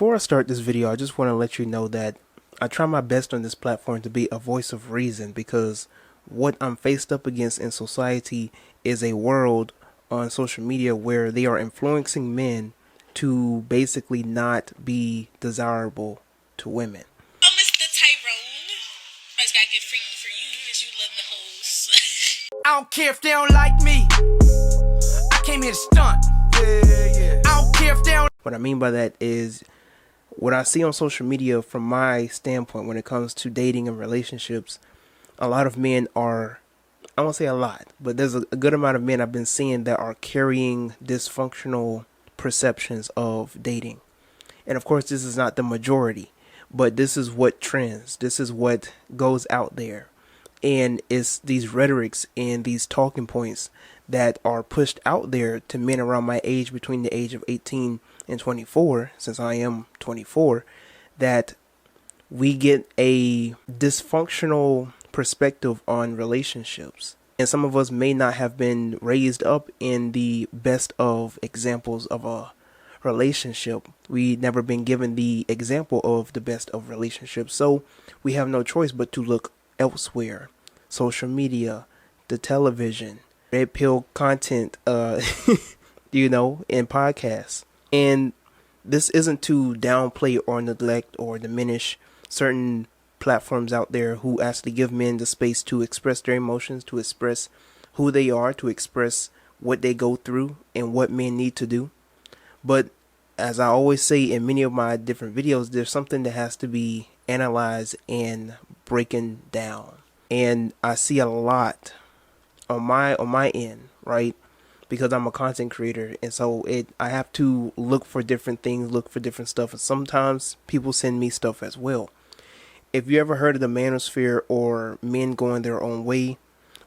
Before I start this video, I just want to let you know that I try my best on this platform to be a voice of reason, because what I'm faced up against in society is a world on social media where they are influencing men to basically not be desirable to women. Oh, Mr. Tyrone. First gotta get freaky for you because you love the hoes. I don't care if they don't like me. I came here to stunt. I don't care if they don't. What I mean by that is what I see on social media from my standpoint when it comes to dating and relationships. A lot of men are, I won't say a lot, but there's a good amount of men I've been seeing that are carrying dysfunctional perceptions of dating. And of course, this is not the majority, but this is what trends. This is what goes out there. And it's these rhetorics and these talking points that are pushed out there to men around my age, between the age of 18 and 24, since I am 24, that we get a dysfunctional perspective on relationships. And some of us may not have been raised up in the best of examples of a relationship. We never been given the example of the best of relationships. So we have no choice but to look elsewhere. Social media, the television, red pill content, and podcasts. And this isn't to downplay or neglect or diminish certain platforms out there who actually give men the space to express their emotions, to express who they are, to express what they go through and what men need to do. But as I always say in many of my different videos, there's something that has to be analyzed and broken down. And I see a lot on my end, right? Because I'm a content creator, and so I have to look for different things, look for different stuff, and sometimes people send me stuff as well. If you ever heard of the manosphere or men going their own way,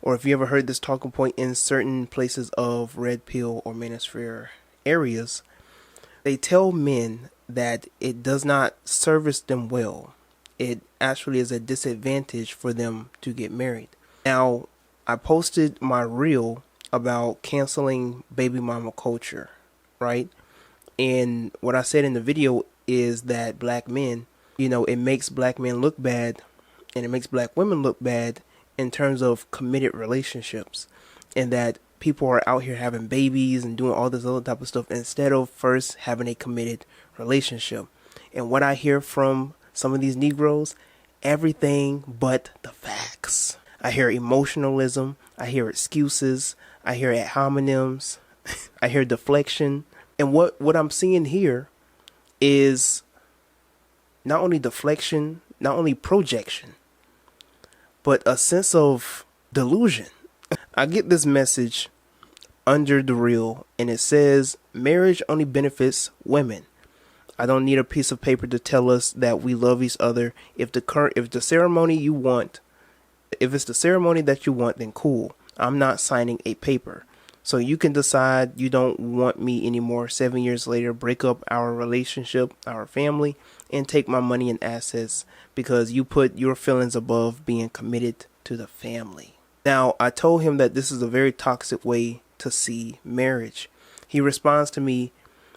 or if you ever heard this talking point in certain places of red pill or manosphere areas, they tell men that it does not service them well. It actually is a disadvantage for them to get married. Now, I posted my reel about canceling baby mama culture, right? And what I said in the video is that black men, it makes black men look bad, and it makes black women look bad in terms of committed relationships, and that people are out here having babies and doing all this other type of stuff instead of first having a committed relationship. And what I hear from some of these Negroes, everything but the facts. I hear emotionalism, I hear excuses, I hear ad hominems, I hear deflection. And what I'm seeing here is not only deflection, not only projection, but a sense of delusion. I get this message under the reel, and it says, marriage only benefits women. I don't need a piece of paper to tell us that we love each other. If the ceremony you want, if it's the ceremony that you want, then cool. I'm not signing a paper. So you can decide you don't want me anymore. 7 years later, break up our relationship, our family, and take my money and assets because you put your feelings above being committed to the family. Now, I told him that this is a very toxic way to see marriage. He responds to me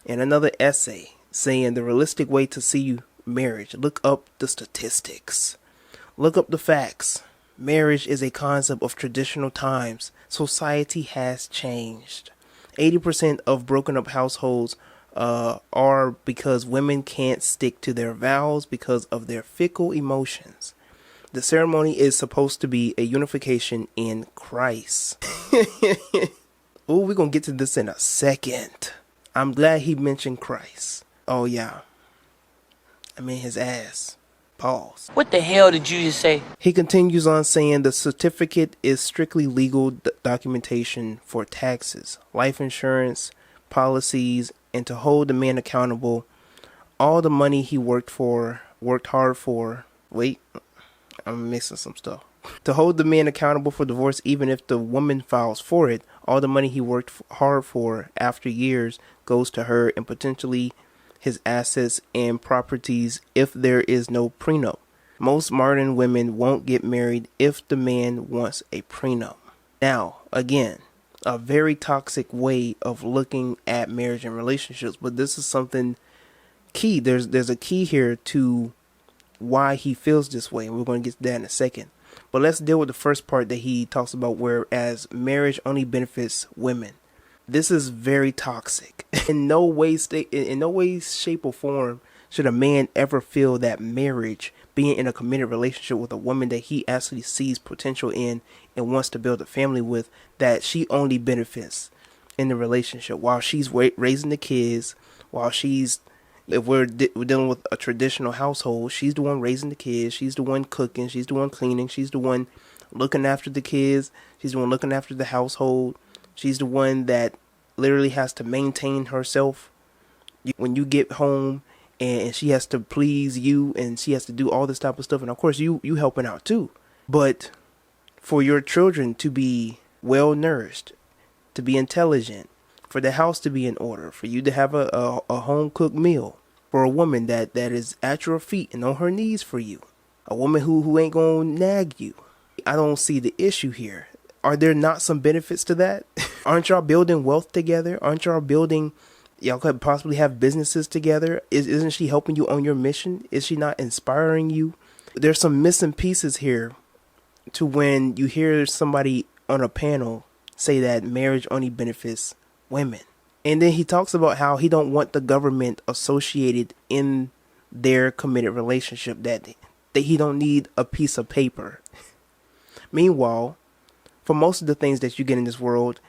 in another essay saying the realistic way to see marriage. Look up the statistics. Look up the facts. Marriage is a concept of traditional times. Society has changed. 80% of broken up households are because women can't stick to their vows because of their fickle emotions. The ceremony is supposed to be a unification in Christ. Oh, we're going to get to this in a second. I'm glad he mentioned Christ. Oh, yeah. I mean his ass. Pause. What the hell did you just say? He continues on saying the certificate is strictly legal documentation for taxes, life insurance, policies, and to hold the man accountable. All the money he worked hard for. Wait, I'm missing some stuff. To hold the man accountable for divorce, even if the woman files for it, all the money he worked hard for after years goes to her and potentially his assets and properties if there is no prenup. Most modern women won't get married if the man wants a prenup. Now, again, a very toxic way of looking at marriage and relationships, but this is something key. There's a key here to why he feels this way, and we're going to get to that in a second. But let's deal with the first part that he talks about, whereas marriage only benefits women. This is very toxic. In no way, shape, or form should a man ever feel that marriage, being in a committed relationship with a woman that he actually sees potential in and wants to build a family with, that she only benefits in the relationship while she's raising the kids, while she's, if we're dealing with a traditional household, she's the one raising the kids, she's the one cooking, she's the one cleaning, she's the one looking after the kids, she's the one looking after the household, she's the one that literally has to maintain herself when you get home, and she has to please you, and she has to do all this type of stuff, and of course you helping out too. But for your children to be well nourished, to be intelligent, for the house to be in order, for you to have a home cooked meal, for a woman that is at your feet and on her knees for you, a woman who ain't gonna nag you, I don't see the issue here. Are there not some benefits to that? Aren't y'all building wealth together? Aren't y'all building, y'all could possibly have businesses together? Isn't she helping you on your mission? Is she not inspiring you? There's some missing pieces here to when you hear somebody on a panel say that marriage only benefits women. And then he talks about how he don't want the government associated in their committed relationship, that he don't need a piece of paper. Meanwhile, for most of the things that you get in this world,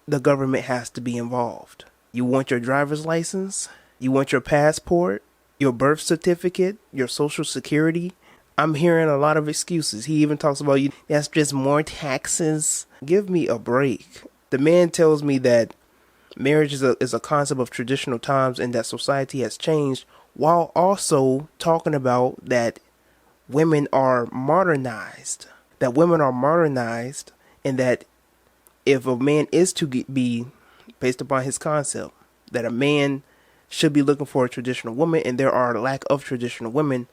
the government has to be involved. You want your driver's license, you want your passport, your birth certificate, your social security. I'm hearing a lot of excuses. He even talks about, that's just more taxes. Give me a break. The man tells me that marriage is a concept of traditional times and that society has changed, while also talking about that women are modernized. That women are modernized, and that if a man is to be, based upon his concept, that a man should be looking for a traditional woman, and there are a lack of traditional women,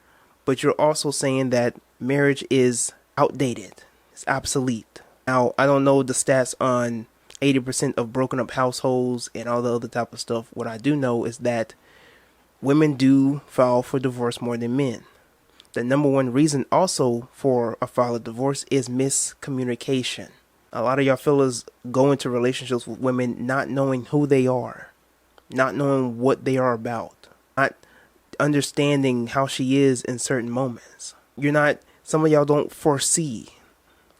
but you're also saying that marriage is outdated. It's obsolete. Now, I don't know the stats on 80% of broken up households and all the other type of stuff. What I do know is that women do file for divorce more than men. The number one reason also for a file of divorce is miscommunication. A lot of y'all fellas go into relationships with women not knowing who they are, not knowing what they are about, not understanding how she is in certain moments. Some of y'all don't foresee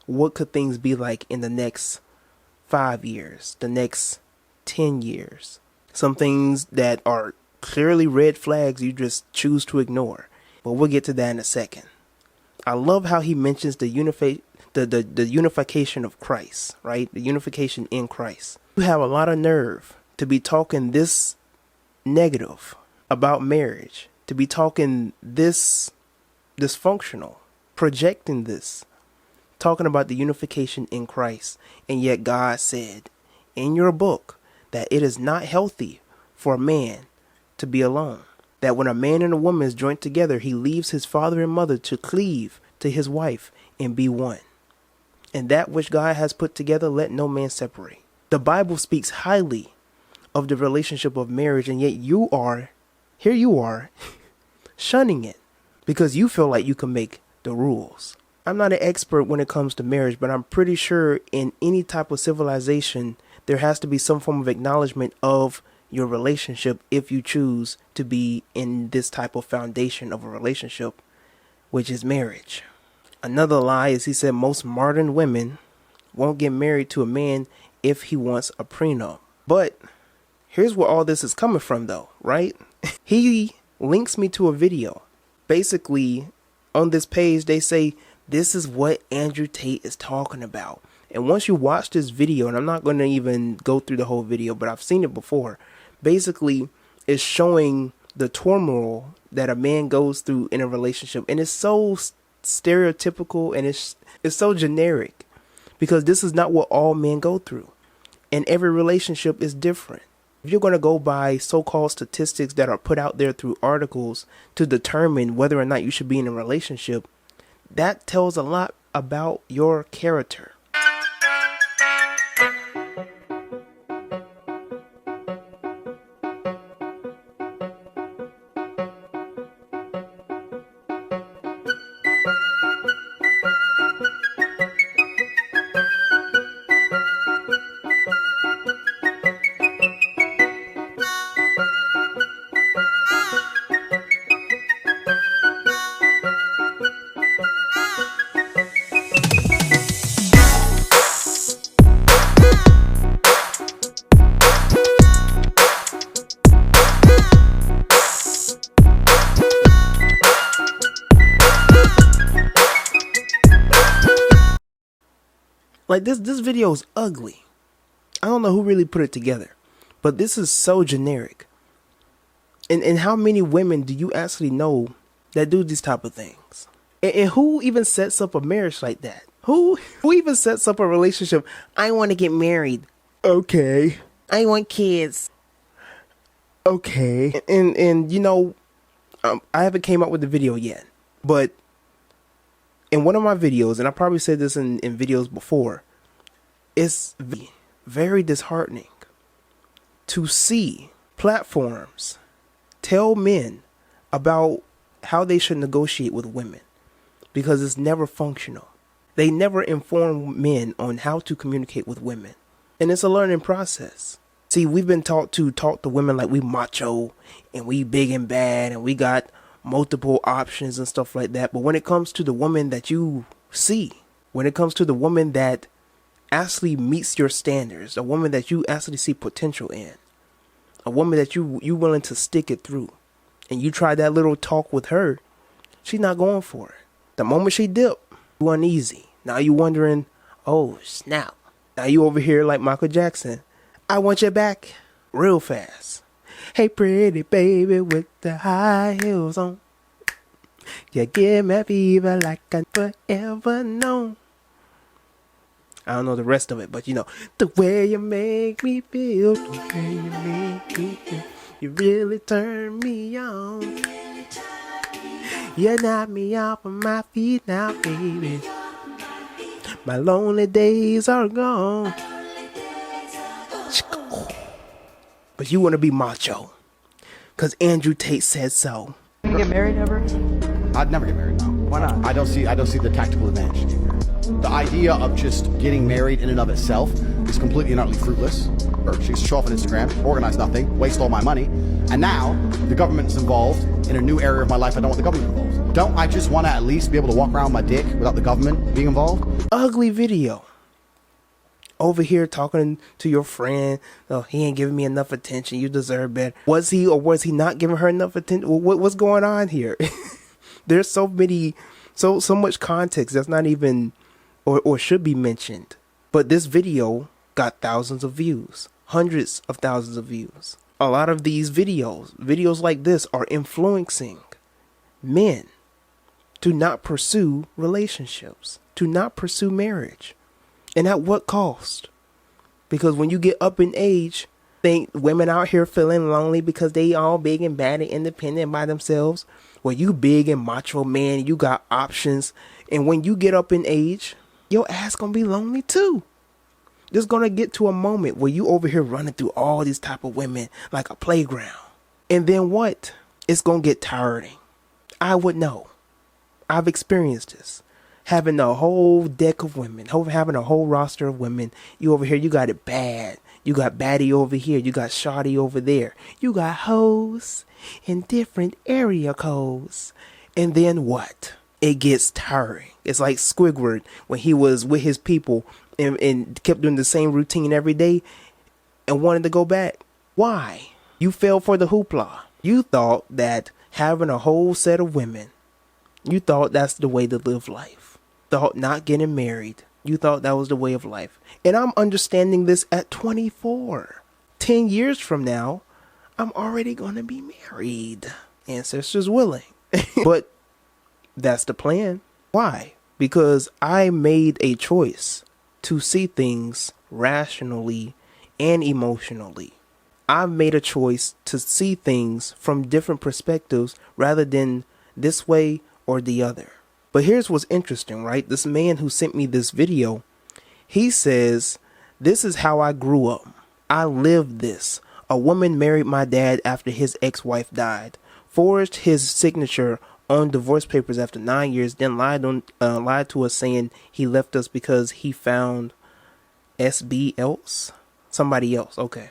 what could things be like in the next 5 years, the next 10 years. Some things that are clearly red flags you just choose to ignore. But we'll get to that in a second. I love how he mentions the unification of Christ, right? The unification in Christ. You have a lot of nerve to be talking this negative about marriage, to be talking this dysfunctional, projecting this, talking about the unification in Christ. And yet God said in your book that it is not healthy for a man to be alone. That when a man and a woman is joined together, he leaves his father and mother to cleave to his wife and be one. And that which God has put together, let no man separate. The Bible speaks highly of the relationship of marriage, and yet you are shunning it because you feel like you can make the rules. I'm not an expert when it comes to marriage, but I'm pretty sure in any type of civilization, there has to be some form of acknowledgement of your relationship if you choose to be in this type of foundation of a relationship, which is marriage. Another lie is he said most modern women won't get married to a man if he wants a prenup. But here's where all this is coming from though, right? He links me to a video. Basically, on this page, they say, this is what Andrew Tate is talking about. And once you watch this video, and I'm not going to even go through the whole video, but I've seen it before. Basically, it's showing the turmoil that a man goes through in a relationship. And it's so stereotypical and it's so generic because this is not what all men go through. And every relationship is different. If you're going to go by so-called statistics that are put out there through articles to determine whether or not you should be in a relationship, that tells a lot about your character. Like this video is ugly. I don't know who really put it together, but this is so generic. And how many women do you actually know that do these type of things? And who even sets up a marriage like that? Who even sets up a relationship? I want to get married. Okay. I want kids. Okay. And you know, I haven't came up with the video yet, but in one of my videos, and I probably said this in videos before, it's very disheartening to see platforms tell men about how they should negotiate with women, because it's never functional. They never inform men on how to communicate with women, and it's a learning process. See, we've been taught to talk to women like we macho and we big and bad and we got multiple options and stuff like that. But when it comes to the woman that you see, when it comes to the woman that actually meets your standards, a woman that you actually see potential in, a woman that you willing to stick it through, and you try that little talk with her, she's not going for it. The moment she dip, you uneasy. Now you wondering, oh snap. Now you over here like Michael Jackson. I want you back real fast. Hey pretty baby with the high heels on. You give me fever like I forever known. I don't know the rest of it, but you know, the way you make me feel, the way you make me feel, you really turn me on. You knock me off of my feet now, baby. My lonely days are gone. But you want to be macho, because Andrew Tate said so. You gonna get married ever? I'd never get married, no. Why not? I don't see the tactical advantage. The idea of just getting married in and of itself is completely and utterly fruitless. Or she can show off on Instagram, organize nothing, waste all my money. And now the government is involved in a new area of my life. I don't want the government involved. Don't I just want to at least be able to walk around with my dick without the government being involved? Ugly video. Over here talking to your friend, oh, he ain't giving me enough attention, you deserve better. Was he or was he not giving her enough attention? What's going on here? There's so much context that's not even or should be mentioned. But this video got thousands of views, hundreds of thousands of views. A lot of these videos like this are influencing men to not pursue relationships, to not pursue marriage. And at what cost? Because when you get up in age, think women out here feeling lonely because they all big and bad and independent by themselves. Well, you big and macho man, you got options. And when you get up in age, your ass gonna be lonely too. There's gonna get to a moment where you over here running through all these type of women like a playground. And then what? It's gonna get tiring. I would know. I've experienced this. Having a whole deck of women, having a whole roster of women. You over here, you got it bad. You got baddie over here. You got shawty over there. You got hoes in different area codes. And then what? It gets tiring. It's like Squidward when he was with his people and kept doing the same routine every day and wanted to go back. Why? You fell for the hoopla. You thought that having a whole set of women, you thought that's the way to live life. Thought not getting married, you thought that was the way of life. And I'm understanding this at 24. 10 years from now, I'm already going to be married. Ancestors willing. But that's the plan. Why? Because I made a choice to see things rationally and emotionally. I made a choice to see things from different perspectives rather than this way or the other. But here's what's interesting, right? This man who sent me this video, he says, this is how I grew up. I lived this. A woman married my dad after his ex-wife died, forged his signature on divorce papers after 9 years, then lied to us saying he left us because he found somebody else. Okay.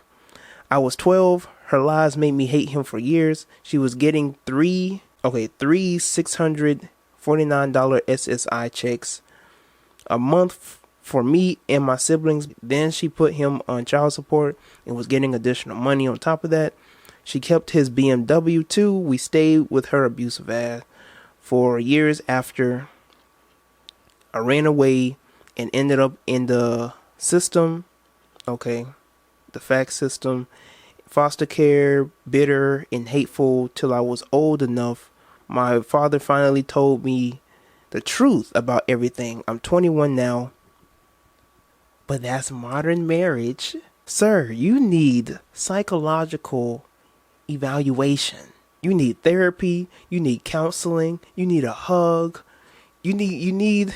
I was 12. Her lies made me hate him for years. She was getting three $649 SSI checks a month for me and my siblings. Then she put him on child support and was getting additional money on top of that. She kept his BMW too. We stayed with her abusive ass for years after I ran away and ended up in the system, okay, the fact system, foster care, bitter and hateful till I was old enough. My father finally told me the truth about everything. I'm 21 now, but that's modern marriage. Sir, you need psychological evaluation. You need therapy, you need counseling, you need a hug. You need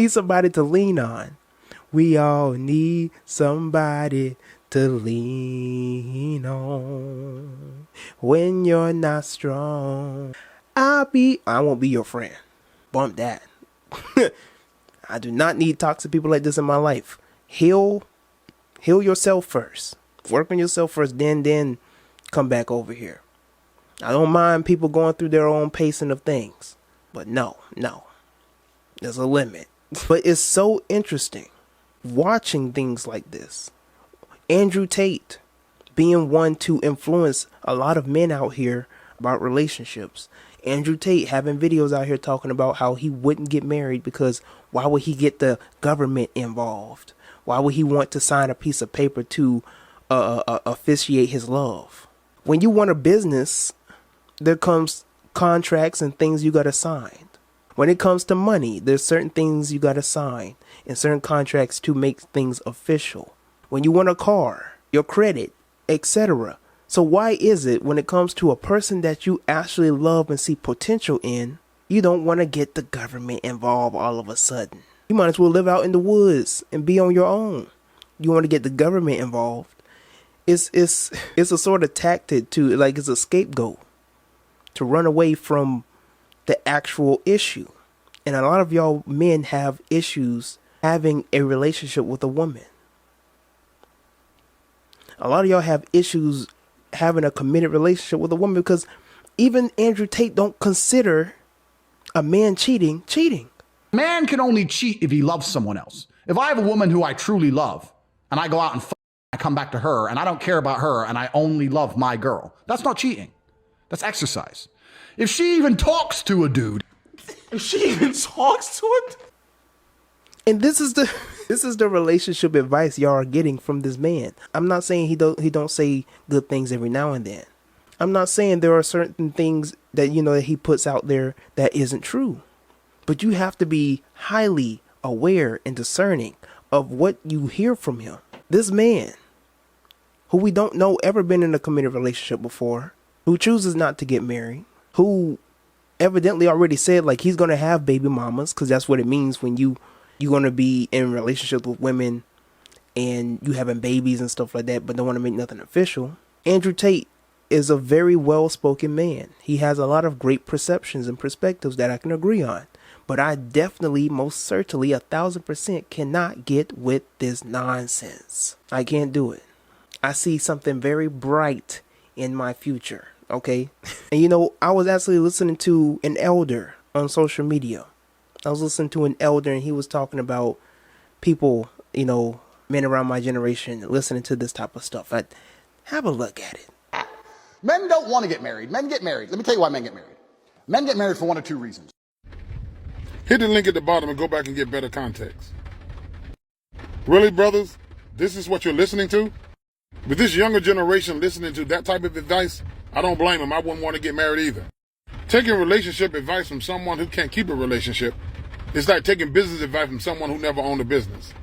somebody to lean on. We all need somebody to lean on when you're not strong. I won't be your friend. Bump that. I do not need toxic people like this in my life. Heal yourself first. Work on yourself first, then come back over here. I don't mind people going through their own pacing of things, but no. There's a limit. But it's so interesting watching things like this. Andrew Tate being one to influence a lot of men out here about relationships. Andrew Tate having videos out here talking about how he wouldn't get married because why would he get the government involved? Why would he want to sign a piece of paper to officiate his love? When you want a business, there comes contracts and things you got to sign. When it comes to money, there's certain things you got to sign and certain contracts to make things official. When you want a car, your credit, etc. So why is it when it comes to a person that you actually love and see potential in, you don't want to get the government involved all of a sudden? You might as well live out in the woods and be on your own. You want to get the government involved. It's a sort of tactic to, like, it's a scapegoat to run away from the actual issue. And a lot of y'all men have issues having a relationship with a woman. A lot of y'all have issues having a committed relationship with a woman because even Andrew Tate don't consider a man cheating. Man can only cheat if he loves someone else. If I have a woman who I truly love and I go out and I come back to her and I don't care about her and I only love my girl, that's not cheating. That's exercise. If she even talks to a dude, and this is the relationship advice y'all are getting from this man. I'm not saying he don't say good things every now and then. I'm not saying there are certain things that that he puts out there that isn't true. But you have to be highly aware and discerning of what you hear from him. This man, who we don't know ever been in a committed relationship before, who chooses not to get married, who evidently already said like he's going to have baby mamas, because that's what it means when you're going to be in relationships with women and you having babies and stuff like that, but don't want to make nothing official. Andrew Tate is a very well-spoken man. He has a lot of great perceptions and perspectives that I can agree on. But I definitely, most certainly, 1000% cannot get with this nonsense. I can't do it. I see something very bright in my future, okay? And I was actually listening to an elder on social media. I was listening to an elder and he was talking about people, men around my generation listening to this type of stuff. Have a look at it. men don't want to get married. Men get married. Let me tell you why men get married. Men get married for one of two reasons. Hit the link at the bottom and go back and get better context. Really, brothers? This is what you're listening to? With this younger generation listening to that type of advice, I don't blame them. I wouldn't want to get married either. Taking relationship advice from someone who can't keep a relationship is like taking business advice from someone who never owned a business.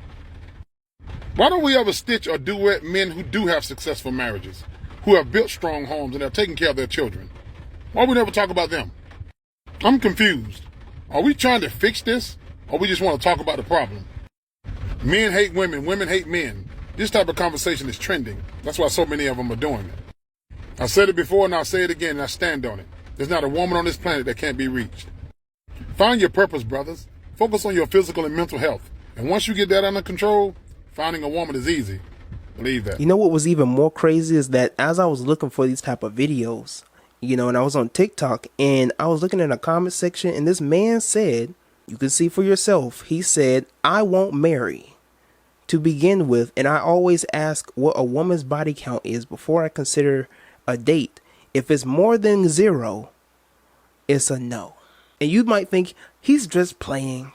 Why don't we ever stitch or duet men who do have successful marriages, who have built strong homes and have taken care of their children? Why we never talk about them? I'm confused. Are we trying to fix this, or we just want to talk about the problem? Men hate women, women hate men. This type of conversation is trending. That's why so many of them are doing it. I said it before and I'll say it again and I stand on it. There's not a woman on this planet that can't be reached. Find your purpose, brothers. Focus on your physical and mental health. And once you get that under control, finding a woman is easy. Believe that. You know what was even more crazy is that as I was looking for these type of videos, and I was on TikTok and I was looking in the comment section and this man said, you can see for yourself, he said, I won't marry to begin with, and I always ask what a woman's body count is before I consider a date. If it's more than 0, it's a no. And you might think he's just playing.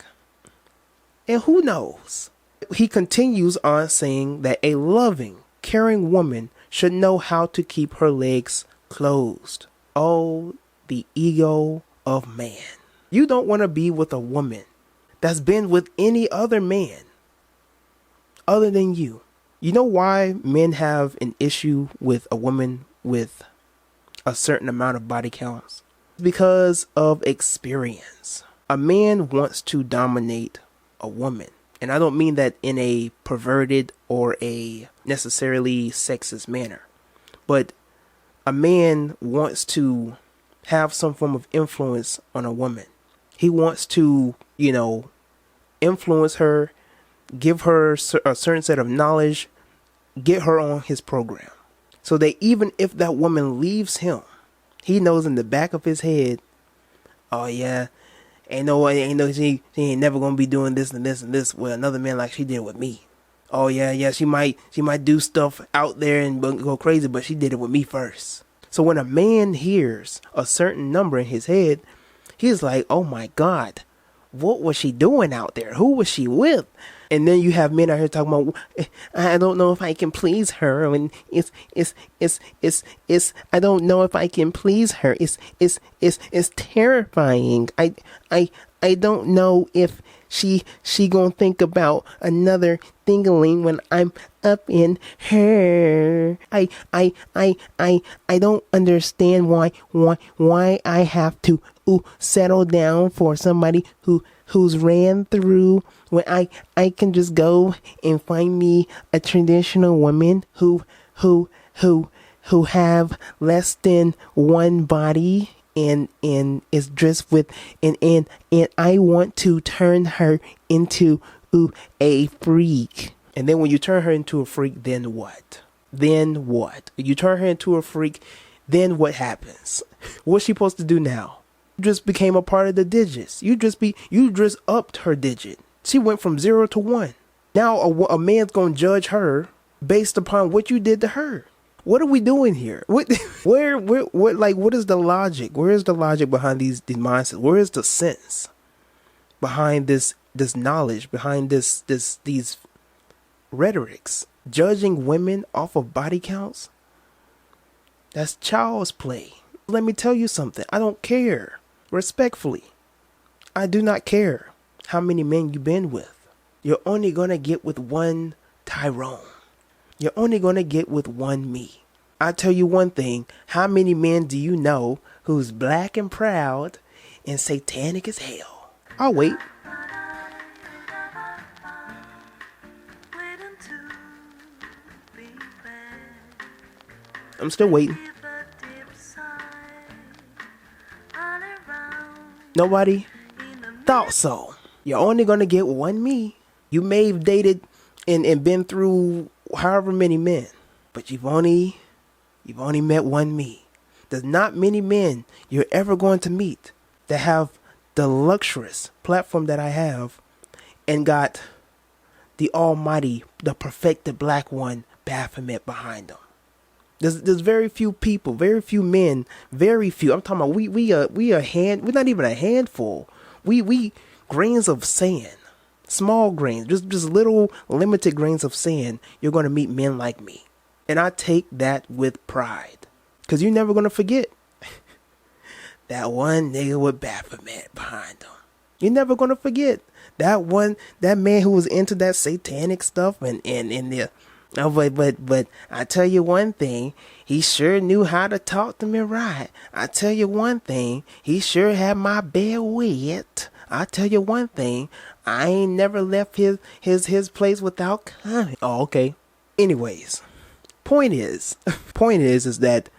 And who knows? He continues on saying that a loving, caring woman should know how to keep her legs closed. Oh, the ego of man. You don't want to be with a woman that's been with any other man other than you. You know why men have an issue with a woman with a certain amount of body counts? Because of experience. A man wants to dominate a woman. And I don't mean that in a perverted or a necessarily sexist manner. But a man wants to have some form of influence on a woman. He wants to, influence her, give her a certain set of knowledge, get her on his program. So that even if that woman leaves him, he knows in the back of his head, oh yeah, she ain't never gonna be doing this and this and this with another man like she did with me. Oh yeah, she might do stuff out there and go crazy, but she did it with me first. So when a man hears a certain number in his head, he's like, oh my God, what was she doing out there? Who was she with? And then you have men out here talking about, I don't know if I can please her. And it's I don't know if I can please her. It's terrifying. I don't know if she gonna think about another thingling when I'm up in her. I don't understand why I have to settle down for somebody who's ran through when I can just go and find me a traditional woman who have less than one body and is dressed with and I want to turn her into a freak. And then when you turn her into a freak, then what? You turn her into a freak, then what happens? What's she supposed to do now? You just became a part of the digits. You just upped her digit. She went from 0 to 1. Now a man's gonna judge her based upon what you did to her. What are we doing here? What is the logic? Where is the logic behind these mindsets? Where is the sense behind this knowledge, behind these rhetorics? Judging women off of body counts? That's child's play. Let me tell you something. I don't care. Respectfully, I do not care how many men you've been with. You're only gonna get with one Tyrone. You're only gonna get with one me. I tell you one thing. How many men do you know who's black and proud and satanic as hell? I'll wait. I'm still waiting. Nobody thought so. You're only gonna get one me. You may have dated and been through however many men, but you've only met one me. There's not many men you're ever going to meet that have the luxurious platform that I have and got the almighty, the perfected black one, Baphomet behind them. There's very few people, very few men, very few. I'm talking about we're not even a handful. We grains of sand, small grains, just little limited grains of sand. You're going to meet men like me. And I take that with pride. Because you're never going to forget that one nigga with Baphomet behind him. You're never going to forget that man who was into that satanic stuff and the... Oh, but I tell you one thing, he sure knew how to talk to me right. I tell you one thing, he sure had my bed wet. I tell you one thing, I ain't never left his place without coming. Oh, okay. Anyways, point is that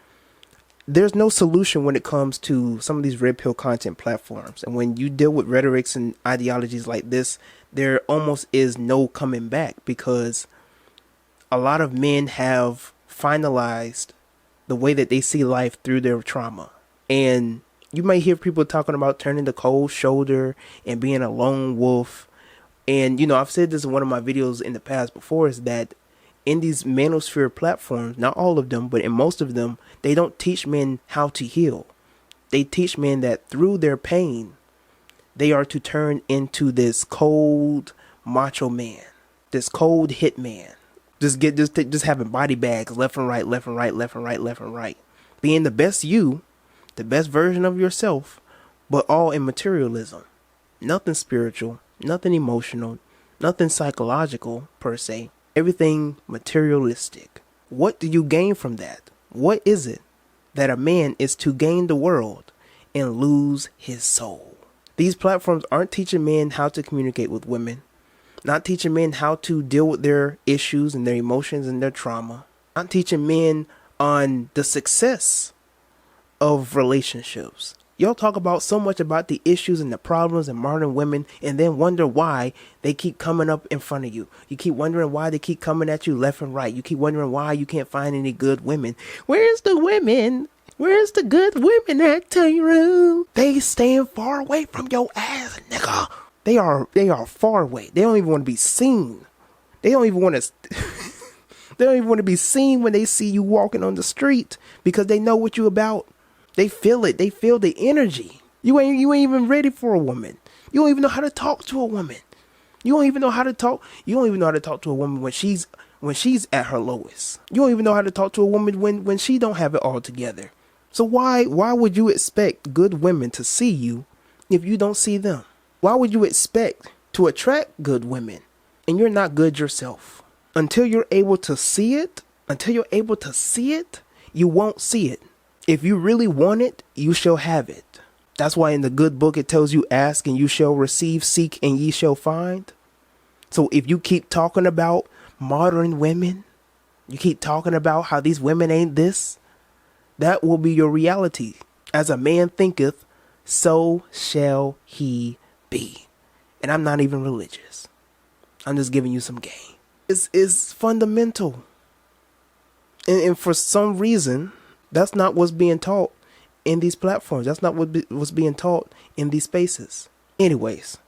there's no solution when it comes to some of these red pill content platforms. And when you deal with rhetorics and ideologies like this, there almost is no coming back, because a lot of men have finalized the way that they see life through their trauma. And you may hear people talking about turning the cold shoulder and being a lone wolf. And, I've said this in one of my videos in the past before, is that in these manosphere platforms, not all of them, but in most of them, they don't teach men how to heal. They teach men that through their pain, they are to turn into this cold, macho man, this cold hit man, just having body bags left and right, left and right, left and right, left and right, being the best you, the best version of yourself, but all in materialism. Nothing spiritual, nothing emotional, nothing psychological per se. Everything materialistic. What do you gain from that? What is it that a man is to gain the world and lose his soul? These platforms aren't teaching men how to communicate with women, not teaching men how to deal with their issues and their emotions and their trauma, not teaching men on the success of relationships. Y'all talk about so much about the issues and the problems in modern women and then wonder why they keep coming up in front of you. You keep wondering why they keep coming at you left and right. You keep wondering why you can't find any good women. Where's the women? Where's the good women at Tyrone? They staying far away from your ass, nigga. They are far away. They don't even want to be seen. They don't even want to they don't even want to be seen when they see you walking on the street because they know what you about. They feel it. They feel the energy. You ain't even ready for a woman. You don't even know how to talk to a woman. You don't even know how to talk. You don't even know how to talk to a woman when she's at her lowest. You don't even know how to talk to a woman when she don't have it all together. So why would you expect good women to see you if you don't see them? Why would you expect to attract good women and you're not good yourself? Until you're able to see it, you won't see it. If you really want it, you shall have it. That's why in the good book it tells you ask and you shall receive, seek and ye shall find. So if you keep talking about modern women, you keep talking about how these women ain't this, that will be your reality. As a man thinketh, so shall he be. And I'm not even religious. I'm just giving you some game. It's fundamental. And for some reason, that's not what's being taught in these platforms. That's not what's being taught in these spaces. Anyways,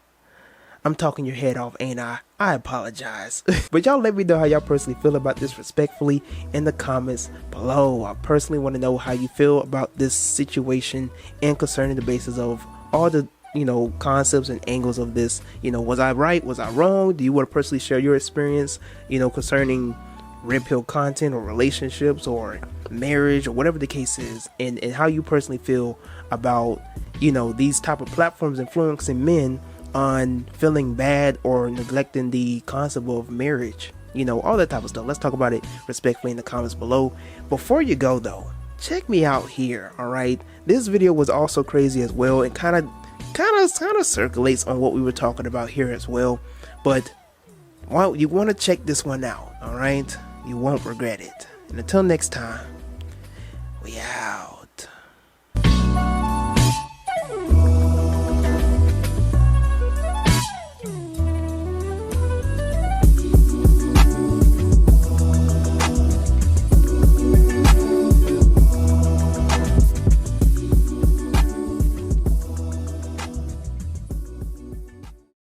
I'm talking your head off, ain't I? I apologize. But y'all let me know how y'all personally feel about this respectfully in the comments below. I personally want to know how you feel about this situation and concerning the basis of all the, concepts and angles of this. Was I right? Was I wrong? Do you want to personally share your experience, concerning red pill content or relationships or marriage or whatever the case is, and how you personally feel about these type of platforms influencing men on feeling bad or neglecting the concept of marriage, all that type of stuff. Let's talk about it respectfully in the comments below. Before you go though, check me out here. All right, this video was also crazy as well and kind of circulates on what we were talking about here as well, but you want to check this one out. All right, you won't regret it. And until next time, we out.